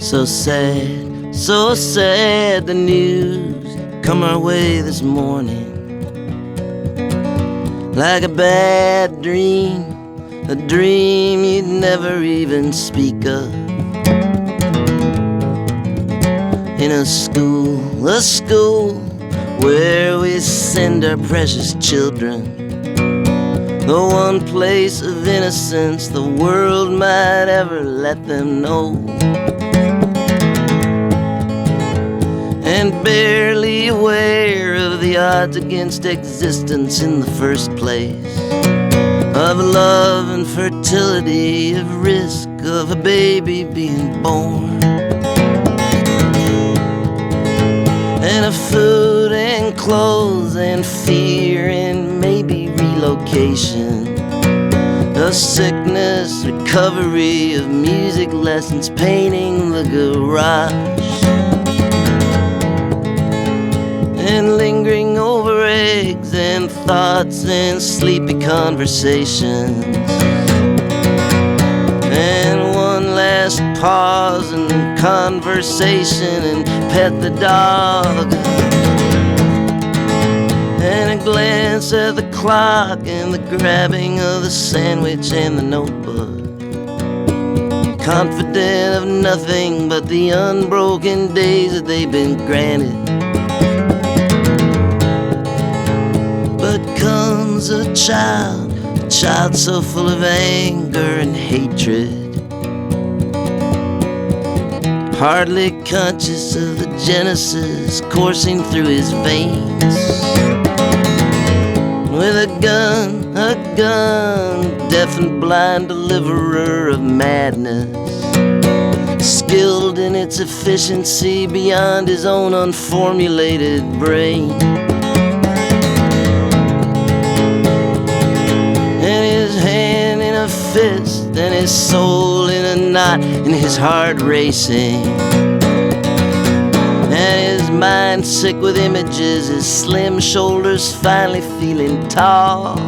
So sad the news come our way this morning. Like a bad dream, a dream you'd never even speak of. In a school where we send our precious children, the one place of innocence the world might ever let them know. And barely aware of the odds against existence in the first place, of love and fertility, of risk of a baby being born, and of food and clothes and fear and maybe relocation, of sickness, recovery, of music lessons, painting the garage, and lingering over eggs and thoughts and sleepy conversations, and one last pause and conversation and pet the dog, and a glance at the clock and the grabbing of the sandwich and the notebook, confident of nothing but the unbroken days that they've been granted. But comes a child so full of anger and hatred, hardly conscious of the genesis coursing through his veins. With a gun, deaf and blind deliverer of madness, skilled in its efficiency beyond his own unformulated brain. And his hand in a fist, and his soul in a knot, and his heart racing, and his mind sick with images, his slim shoulders finally feeling tall,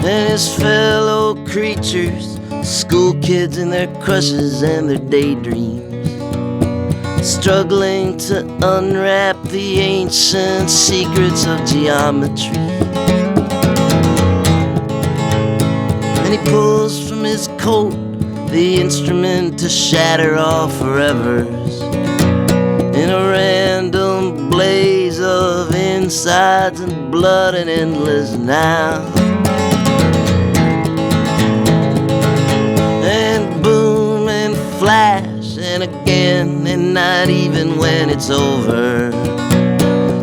and his fellow creatures, school kids and their crushes and their daydreams, struggling to unwrap the ancient secrets of geometry. And he pulls from his coat the instrument to shatter all forevers in a random blaze of insides and blood and endless now. And boom and flash and again, and not even when it's over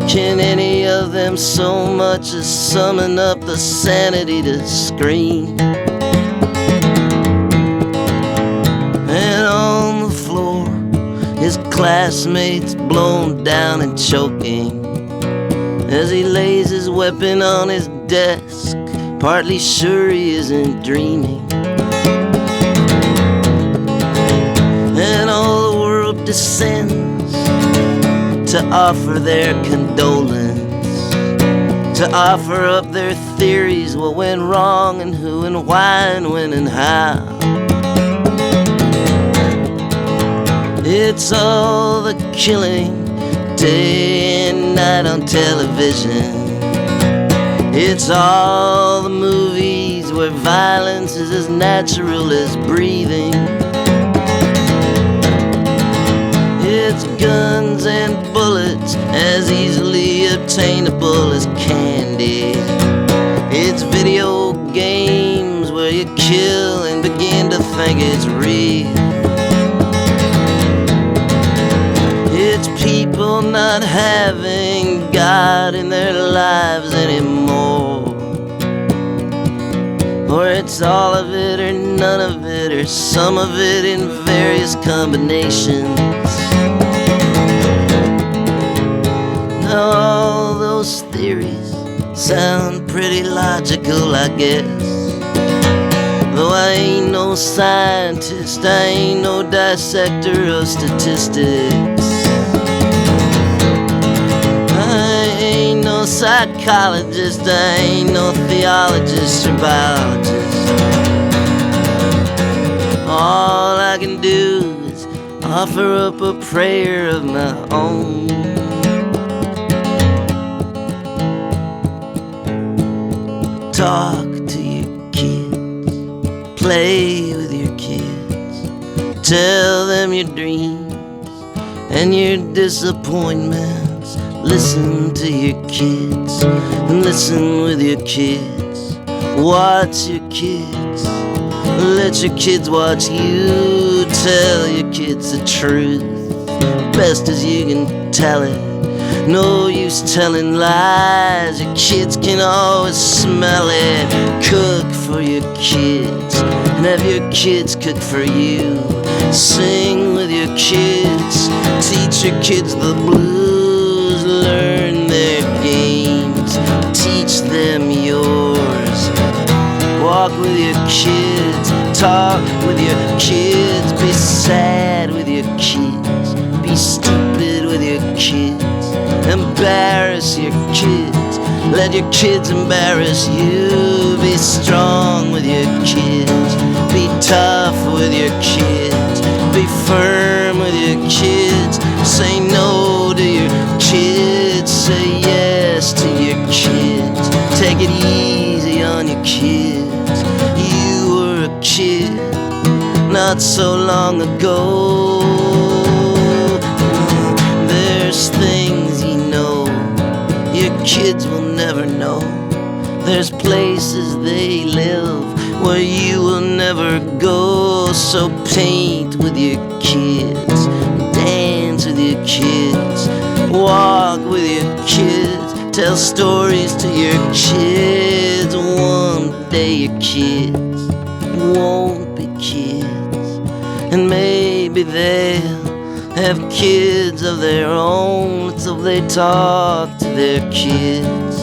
can any of them so much as summon up the sanity to scream. His classmates blown down and choking as he lays his weapon on his desk, partly sure he isn't dreaming. And all the world descends to offer their condolence, to offer up their theories, what went wrong and who and why and when and how. It's all the killing, day and night on television. It's all the movies where violence is as natural as breathing. It's guns and bullets as easily obtainable as candy. It's video games where you kill and begin to think it's real. It's people not having God in their lives anymore. Or it's all of it or none of it, or some of it in various combinations. Now all those theories sound pretty logical, I guess. Though I ain't no scientist, I ain't no dissector of statistics, I ain't no psychologist, I ain't no theologist or biologist. offer up a prayer of my own. Talk to your kids, play with your kids, tell them your dreams and your disappointments. Listen to your kids and listen with your kids. Watch your kids, let your kids watch you. Tell your kids the truth, best as you can tell it. No use telling lies, your kids can always smell it. Cook for your kids and have your kids cook for you. Sing with your kids, teach your kids the blues. Learn their games, teach them yours. Walk with your kids, talk with your kids. Be sad with your kids, be stupid with your kids. Embarrass your kids, let your kids embarrass you. Be strong with your kids, be tough with your kids, be firm with your kids. Say no to your kids, say yes to your kids. Take it easy on your kids. You were a kid not so long ago. There's things you know your kids will never know. There's places they live where you will never go. So paint with your kids, dance with your kids, walk with your kids, tell stories to your kids. One day your kids won't be kids, and maybe they'll have kids of their own. So they talk to their kids,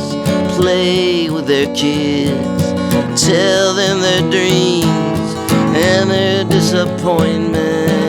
play with their kids, tell them their dreams and their disappointments.